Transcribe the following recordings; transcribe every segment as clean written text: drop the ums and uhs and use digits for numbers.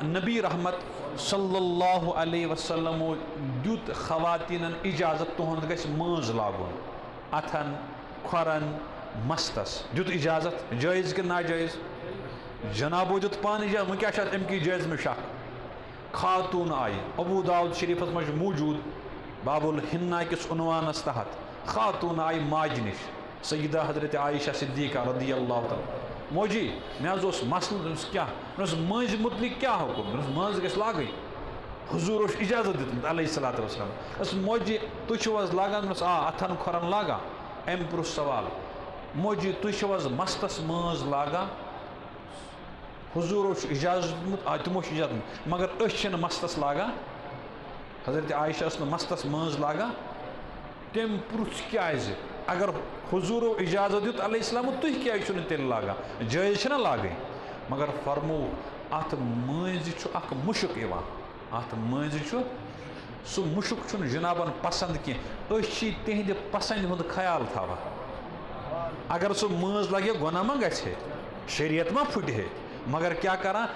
नबी रहमत सल्लल्लाहु अलैहि वसल्लम दुत खवातीन इजाजत तुहंद गस मांज लागुन अथन खोरन मस्तस दुत इजाजत जायज़ कि नाजायज़ जनाबो दुत पान इजाजत वह क्या अमकी जायज़ में शक खातून आई अबू दाऊद शरीफस मज मौजूद बाबुल हिन्ना किस उनवानस तहत खातून आई माज निश सईदा हजरत आयशा सिद्दीका रदी अल्लाह तआला मोजी मे मसल क्या मंज मुतलिक क्या हुकुम मंज गस लागन हुजूर इजाजत दित अलैहिस्सलातु वस्सलाम मोजी तुज लागान आ अथन खोरन लागा अम पुरुष सवाल मोजी तुज मस्तस मंज लागा हुजूर इजाजत तमो इजाजत मगर मस्तस लागा हजरत आयशा मस्तस मंज लागा तम पुरुष क्या अगर हुजूर इजाजत दित अलैहिस्सलाम तुह क्या तेल लागा जायज़ ना लागे मगर फरमो अत मंज मुशक अत मंज सह मुशक जनाबन पसंद कह तिहद पसंद हुंद ख्याल थावा अगर सह मंज लगे गुना मा गे शरीयत मा फुट है मगर क्या करा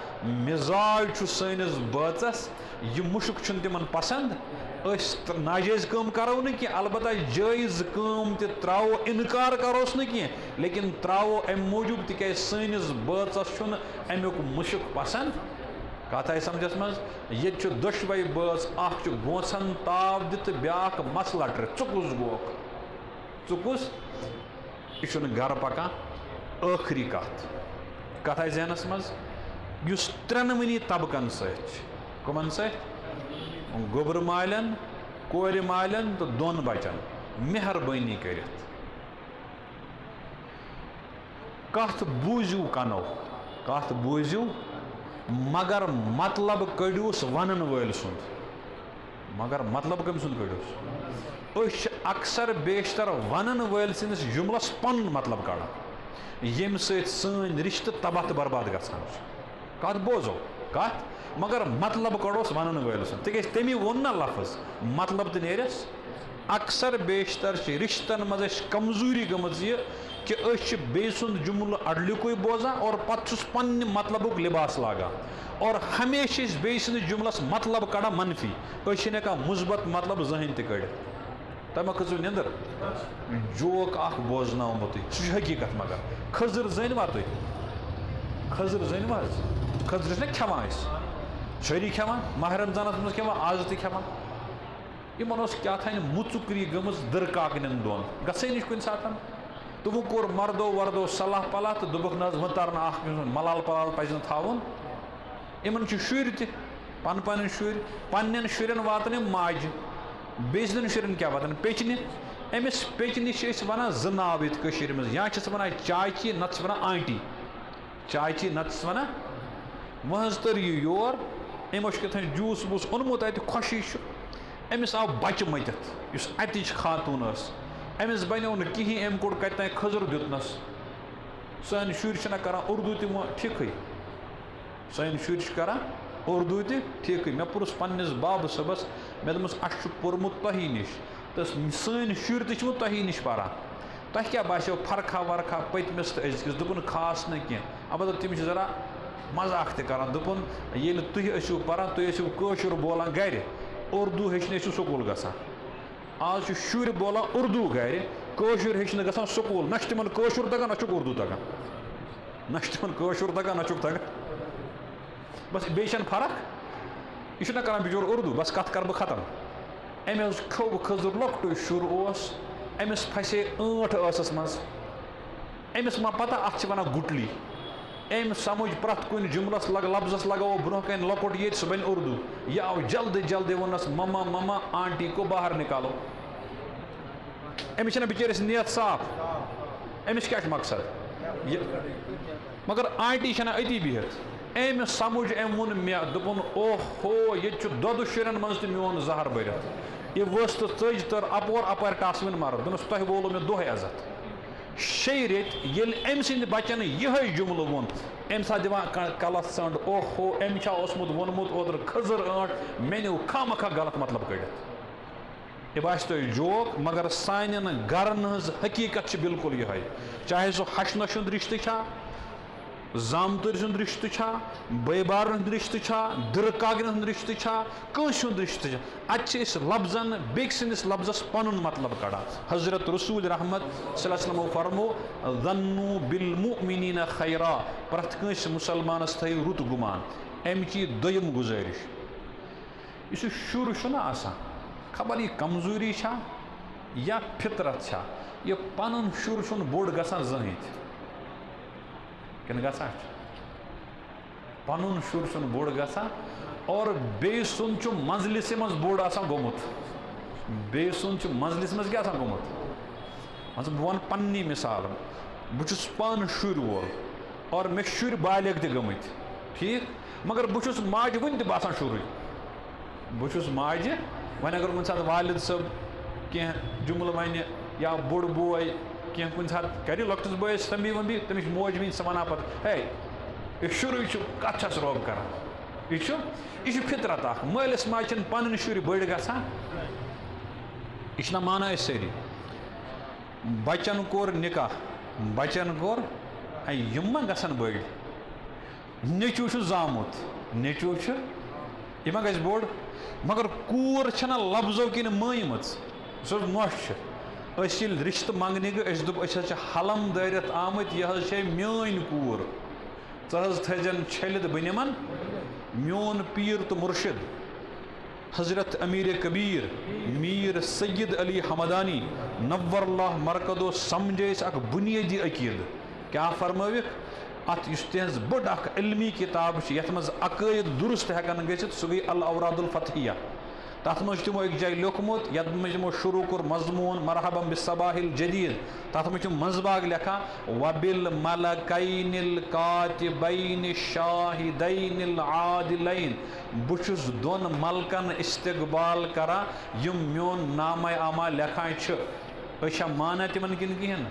मिजाज सैनिस बचस यह मुशक तिमन पसंद नाजायज़ कम करो न कि अलबत्ता जायज़ कम त्रावो इनकार करोस न कि लेकिन त्रावो अम मूजूब तिक सैनिस बचस अमुक मुशक पसंद कत आई समझस मज ये दोशवे बच अख गोसन ताव दित ब्याक मस लटर चुकुस गोक चुकुस यह गर पकान आखिरी कत आई जहनस मज युस त्रेनवनी तबकन समन गोबर मालन कोर मालन तो दोन बचन मेहरबानी करित कथ बूझू कनो कथ बूझू मगर मतलब कड़ूस वनन वल सुंद मगर मतलब कम सुंद कड़ूस अक्सर बेशतर वनन वल सिंदस जुमलस पन मतलब कड़ान यम सन रिश्त तबाह बर्बाद गसान कत बोजो कत मगर मतलब कड़ोस वन वल तिक तमी वो ना लफ्ज मतलब तो नेरस अक्सर बेशतर रिश्तन मज कमजोरी गमज कि बे सुंद जुमल अडलिक बोजान और पत् पन्न मतलब लिबास लागान और हमेशा बे सुंद जुमलस मतलब कड़ा मनफी हेका मुस्बत मतलब जहन तह कड़ तम खजु निंदर जोक बोजनमुत सह हकीकत मगर खजर जनवा तुम खजर जनवा खजर ना खेवान सारी खेवान माह रमजानस मज खेवान आज तह खेवान इन क्या थान मुचुकरी गमज दरकाकन दोन गई नश कुन सात तो वो कोर मर्दो वर्दो सलाह पलाह तो दुबक न तर मलाल पलाल पजन थावन इन शुर तन पन शुर पन्न शुरन वातन माज बेजन शुरन क्या वातन पेचन अमिस पेचन वन ज नाव ये मज या वन चाची नत वन आंटी चाची नत वन वह तर योर अमो कथान जूस वूस ओनमुत अत खुशी अमिस आव बच मतित अतिच खातून अमिस बनो न कहीं अम कोड़ कत खजर दितनस सान शुर कर उर्दू तम ठीक सान शुर कर उर्दू ठीक मे पुरुष पन्निस बाब सबस मे दस अस पोर्मुत तही नश तो सान शुर तही नश पारान तह क्या बासो फरखा वरखा पतमिस तो अजकिस दुपन खास न कह अलबत्ता तम जरा मजाक तक दुपन ये तुम पारान तुम बोलान गर उर्दू हेचन स्कूल गसान आज शुर बोलान उर्दू गर कशुर हेचन गसान स्कूल न तिमन कशुर तगान न उर्दू तगान न तिमन कशुर तगान न तगान बस बेन फर्क यह कर बिचोर उर्दू बस कत कर बह खत्म अमे खो खजर लकट शुर अमिस फसे ٲंठ ٲसस मज अमिस मा पता अत वन गुटली अम समझ प्रत कुन जुमलस लफ्जस लगाओ ब्रोह कन लकोट ये सह बन उर्दू यह आव जल्दी जल्दी वनस ममा ममा आंटी को बाहर निकालो अमिस बिचारिस नियत साफ अमिस क्या मकसद मगर आंटी अति बिहत अम समझ अम वोन मे दोपन ओहो ये दोद शुरन मज तो मोन जहर भरत यह वस तो चज तर अपोर अपर टासवन मार दोनस तह बोलो मे दोह अजत शे रेत ये अम सद बचन यह जुमल वोन अम सा दिवान कलस संड ओहो अम वोनमुत ओतर खजर ٲंठ मे नो खाम खा गलत मतलब कड़ित यह बास तुम जोक मगर सान गरन हज हकीकत बिल्कुल यह चाहे सह हशन शुंद रिश्ते जामतर सुंद रिश्त छा बैबार रिश्त छा दरकागन रिश्त छा कंस रिश्त छा अच्छे इस लफ्जन बेक सिंदिस लफ्जस पनुन मतलब कड़ा हजरत रसूल रहमत सल्लल्लाहु अलैहि फरमो ज़न्नु बिल मुमिनीना खैरा प्रत कंस मुसलमानस थई रुत गुमान एमची दोयम गुजारिश इस शुर छुना आसान खबर ये कमजोरी छा या फितरत छा ये पनुन शुर छुन बोड़ गसान जहित किन गसा पनुन शुर छुन बोड़ गसा और बे सुन छु मंजलिस मज बोड़ आसान गोमुत बे सुन छु मंजलिस मज क्या आसान गोमुत मतलब वन पन्नी मिसाल बुचुस पान शुर वोल और मे शुर बालिग ते गमित ठीक मगर बुचुस माज वन ते बासान शुर बुचुस माज वन अगर कुछ साथ वालिद सब कह जुमल वन या बोड़ बोय कह कुछ साथ कर लक्टस बोय तमी वमी तमिश मोज वन सह वन पे हे शुर कत रोब कर यह फितरत अख मलिस माज पन शुर बड़ ग यह माना सारी बचन कोर निकाह बचन कोर यम गसन बड़ नेचू जामुत नेचू यह ग बोड़ मगर कूर छना लफ्जों किन मयम सो नोश रिश्त मंगने गए दुप हलम दरित आमत यह मान कूर थजन छलित बनिमन मोन पीर तो मुर्शिद हजरत अमीर कबीर मीर सैयद अली हमदानी नव्वरल्लाह मरकदो समझे अख बुनियादी अकीद क्या फरमाविक अत तिज बड़ इल्मी किताब ये मज अकायद दुरुस्त हेकान गसित सह गई अल औरादुल फतहिया तथ मज तमो एक जाय लिखमुत ये तमो शुरू कोर मजमून मरहबम बिस्सबाहिल जदीद तथ मज मजबाग लेखा वबिल मलकैनिल कातिबैन शाहिदैन आदिलैन बुछुस दोन मलकन इस्तकबाल करा यम मोन नामा आमा लेखान छ माना तिमन किन किहन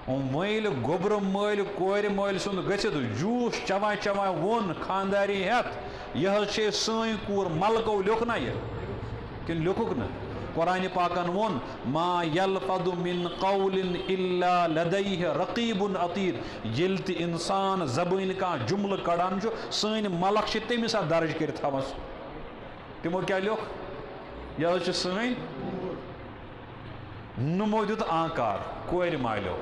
मैल गोबर मैल कोर मैल सुन गसित जूस चवा चवा वोन खानदारी हेत यह सैन कूर मलको लिखना यह किन लिखुक न कुरान पाकन वोन मा यलफदु मिन कौलिन इल्ला लदैहि रकीबुन अतीद येल ति इंसान जबान का जुमल कड़ान सैन मलक तमिस दर्ज कर थवस तमो क्या लिख यह सैन नुमो दुत आकार कोर मालो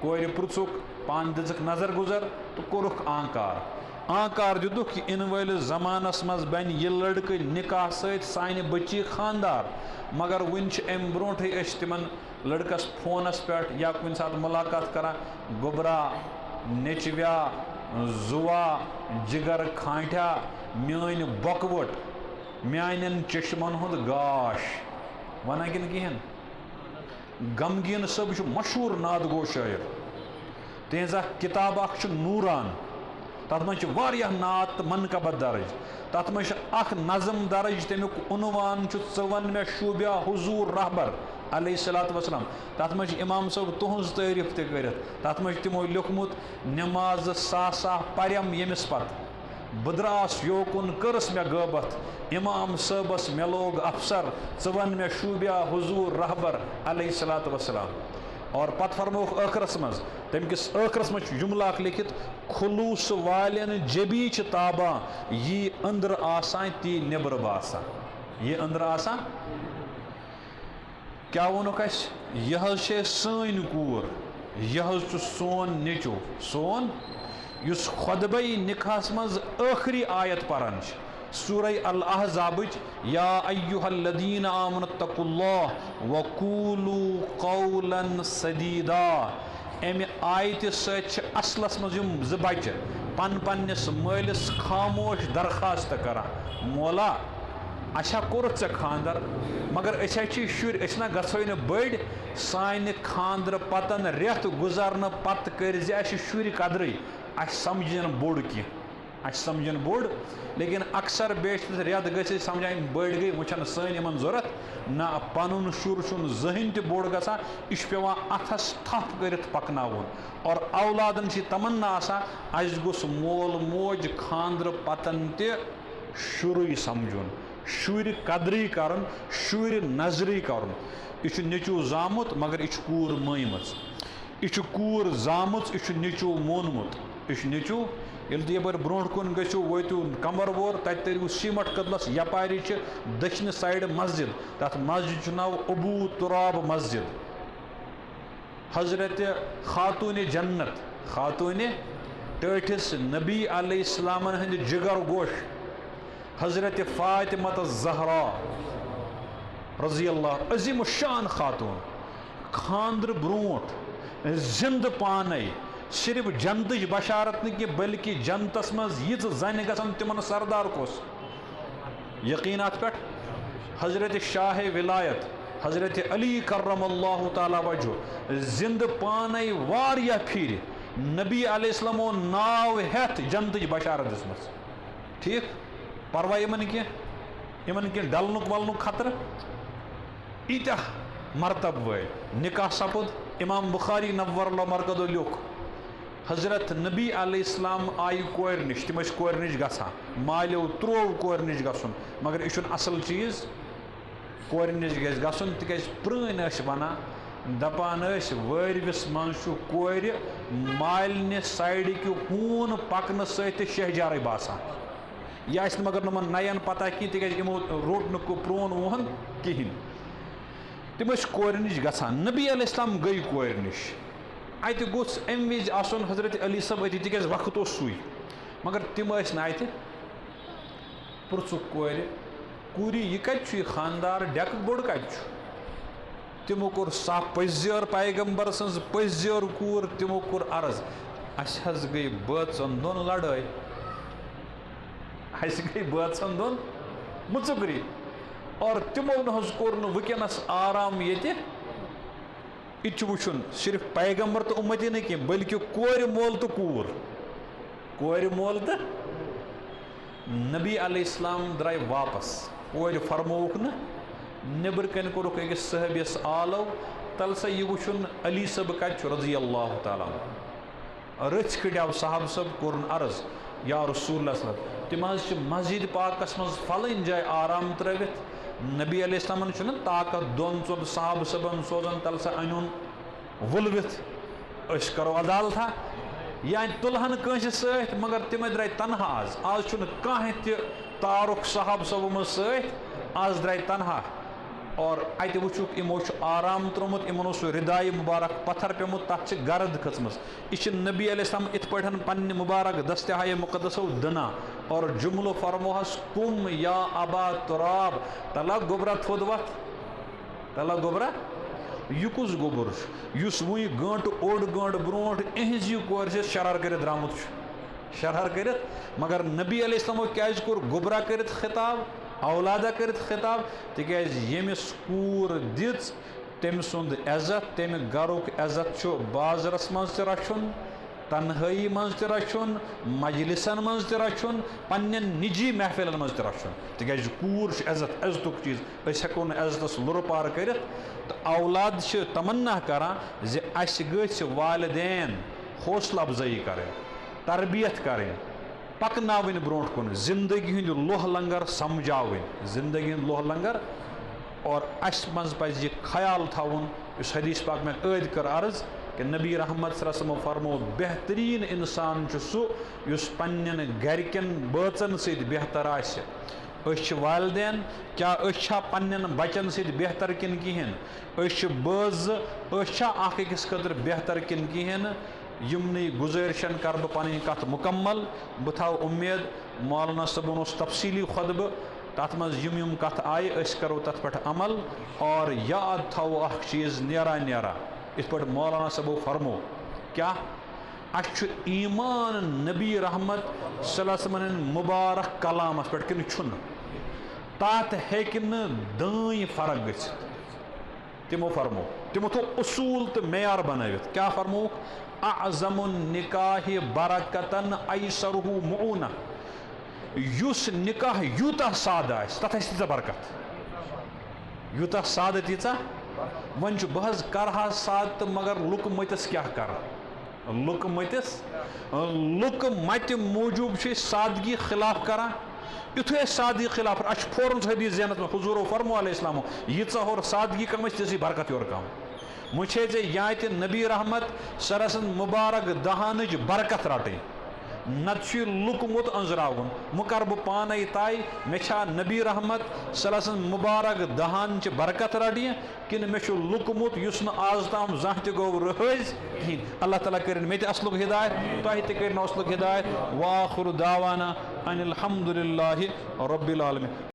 कोर पुरुक पान दिजक नजर गुजर तो कोरुख आकार दुख कि इन वल जमानस मज बन यह लड़क निकाह सान बच्ची खानदार मगर वन अम ब्रोटे तिमन लड़कस फोनस पे या कुछ सात मुलाकात करा गोबरा नेचव्या जुआ जिगर खांठा मान बकवट मान चश्मन हुंद गाश वना किन कहें गमगीन सब मशहूर नादगो शायर तेज किताब नूरान तथ मज नात मनकबत दर्ज तथ मज नज़म दर्ज तमुक उनवान वन मे शूबिया हुजूर रहबर अलैहिस्सलातु वस्सलाम तथ मज इमाम सब तुहज तारीफ तर तथ मज तमो लिखमुत नमाज सा परम यमिस पत बदरास योकुन करस मे गबत इमाम सबस मे लोग अफसर वन मे शूबिया हुजूर रहबर अलैहिस्सलातु वस्सलाम और पत फरमोख ٲखरस मज तमकिस ٲखरस मज जुमला लिखित खुलूस वालन जबी ताबा यी अंदर आसान ती नेबर बासा ये अंदर आसान क्या वोनुक यह सैन कूर यह सोन नेचो सोन युस खुतबई निकाहस मज आखरी आयत परन सूरह अल अहज़ाब या अय्युहल्लज़ीना आमनुत्तकुल्लाह वक़ूलू क़ौलन सदीदा अमि आयत असलस मज ज बच्चे पन्नस मालिस खामोश दरखास्त करा मौला अच्छा कोर ऐ खानदर मगर शुर ना गो न बड़ सान खानदर पतन रेत गुजरन पत कर शुर कदर समझन बोड़ कह समझन बोड़ लेकिन अक्सर बेशतर रेत ग समझान बड़ गई वुन सन इन जरूरत ना पन शुर जहन त बोड़ गा यह पे अथस थप कर पकन और औलादन तमन्ना अस गोस मोल मोज खानदर पतन तुर समझुन शुर कदरी कर शुर नजरी कर यह नेचू जामुत मगर यह कूर मयम यह कूर जामुत यह नेचू मोनमुत इस नीचू ये यपर ब्रोह कुन गो वो कमर वोर तरू सीमट कदलस यपारी दक्षिण साइड मस्जिद तथ मस्जिद नाव अबू तुराब मस्जिद हजरत खातून जन्नत खातून टठिस नबी अलैहिस्सलाम हंद जिगर गोश हजरत फातिमत ज़हरा रज़ी अल्लाह अजीम शान खातून खानद्र ब्रोट जिंद पान सिर्फ जनत बशारत न बल्कि जनतस मज यीज जन गसन तिमन सरदार कोस यकीन अत पे हजरत शाह विलायत हजरत अली करमल्लाहु तआला वजह जिंद पान वारिया फिर नबी अलैहिस्सलामो नाव हेत जनत बशारत दिसमस ठीक परवा यमन कह डलनुक वलनुक खतर ईत्या मरतब वे निकाह सपुद इमाम बुखारी नव्वर मरकदो लिख हजरत नबी अलैहिस्सलाम आई कोर निश तम कोर निश गसान मालो त्रोव कोर निश गसन मगर यह असल चीज़ कोर निश गसन तिज प्रण वन दपान वरविस मज कोर मालने साइड कि हून पकन सत शहजार बासान यह मगर नमन नयन पता कह तिज यमो रोट न प्रोन वोहन कहें तम कोर निश गसान नबी अलैहिस्सलाम गई कोर निश अत गोस अम विज आसन हजरत अली सब अति तिज वक्त सुई मगर तम अत पुरसुक कोर कूरी यह कत खानदार डेक बोड़ कत तमो कोर सा पजर पैगम्बर सज पजर कूर तमो कोर अर्ज अस गई बचन दोन लड़ाई अस गई बचन दोन मुचुकरी और तमो नज कोर वनस आराम ये वुन सिर्फ पैगम्बर तो उम्मती न कह बल्कि कोर मोल तो कोर मोल तो नबी अलैहिस्सलाम द्राय वापस कोर फरमोक न नबर कन कोरुक अकिस सहबियस आलो तल सा यह वुन अली सब कत रज़ी अल्लाह तआला रच कड़ाव साहब सब कोर अर्ज या रसूल तम मस्जिद पाकस मज फलन जाय आराम त्रवित नबी अलैहिस्सलाम ताकत दोन चोन साहब सबन सोजन तल सा अन वुलवित करो अदालता या तुलहन कंस सत मगर तम द्राय तनहा आज कह तारुक साहब सब मज सत आज द्राय तनहा और अत वुक यमो आराम त्रोमुत इमन रिदाय मुबारक पत्थर पेमुत तथ गर्द खचम यह नबी अलैहिस्सलाम इत पे पन्ने मुबारक दस्तहाय मुकद्दसो दना और जुमलो फरमोहस कुम या अबा तुराब तला गोबरा थोद वत तला गोबरा यह कुस गोबर युस वह गंट ओड गंट ब्रोट इहज यह कोर शरार कर द्रामुत शरार कर मगर नबी अलैहिस्सलामो क्या कोर गोबरा कर खिताब औलादा कर खिताब तिज यमिस कूर दिज तम सुंद इज्जत तम गरुक इज्जत बाजरस मज रचुन तन्हाई मज रचुन मजलिसन मज रचुन पन्न निजी महफिलन मज रचुन तिज कूर इज्जत इज्जतुक चीज़ हेको इज्जतस लुर पार कर तो औलाद तमन्ना करान जे अस गछ वालिदैन हौसला अफजाई करें तरबियत करें पकनावन ब्रोह कुन जिंदगी हंद लोह लंगर समझावन जिंदगी हंद लोह लंगर और अस मज पज ख्याल थवन इस हदीस पाक में ऐद कर अर्ज कि नबी रहमत सल्लल्लाहु अलैहि वसल्लम फरमो बेहतरीन इंसान सह इस पन्न गरकन बचन सत बेहतर वालदेन क्या पन्न बचन सत बेहतर किन कहें बज अकिस खतर बेहतर किन कहें यमनी गुजारिशन कर बह पन कत मुकम्मल बह थो उम्मीद मौलाना सबन तफसीली खुतब तथ मज यम कत आय करो तथ पे अमल और याद थो अख चीज़ नेरा नेरा इत पे मौलाना सबो फरमो क्या अस ईमान नबी रहमत सल्लल्लाहु अलैहि वसल्लम मुबारक कलामस पे कि तथ हेक दाई फर्क गि तमो फरमो तमो थो उसूल तो मेयार बनवित क्या फरमो अज़मुन निकाह बरकतन ऐसरहु मुऊना युस निकाह यूता सादा तथ तीचा बरकत यूता साद तीचा वन बह कर साद तो मगर लुक मतिस क्या कर लुक मत मूजूब सादगी खिलाफ करान युथे सादगी खिलाफ अस फौरन हदीस जहनत में हुजूरो फरमो अलैहिस्सलाम यीचा और सादगी कम तीसी बरकत योर कम मुझे जे या नबी रहमत सरसन मुबारक दहान बरकत रटें नत लुकमुत अंजरावन वह कर बह पान तय मे नबी रहमत सल्लल्लाहु अलैहि मुबारक दहान च बरकत रटी कि मे लुकमुत युस न आज ताम जह त गो रज कहें। अल्लाह ताला कर मे असलुक हिदायत तह तक असलुक हिदायत। वाखिर दावाना अनिल हम्दुलिल्लाहि रब्बिल आलमीन।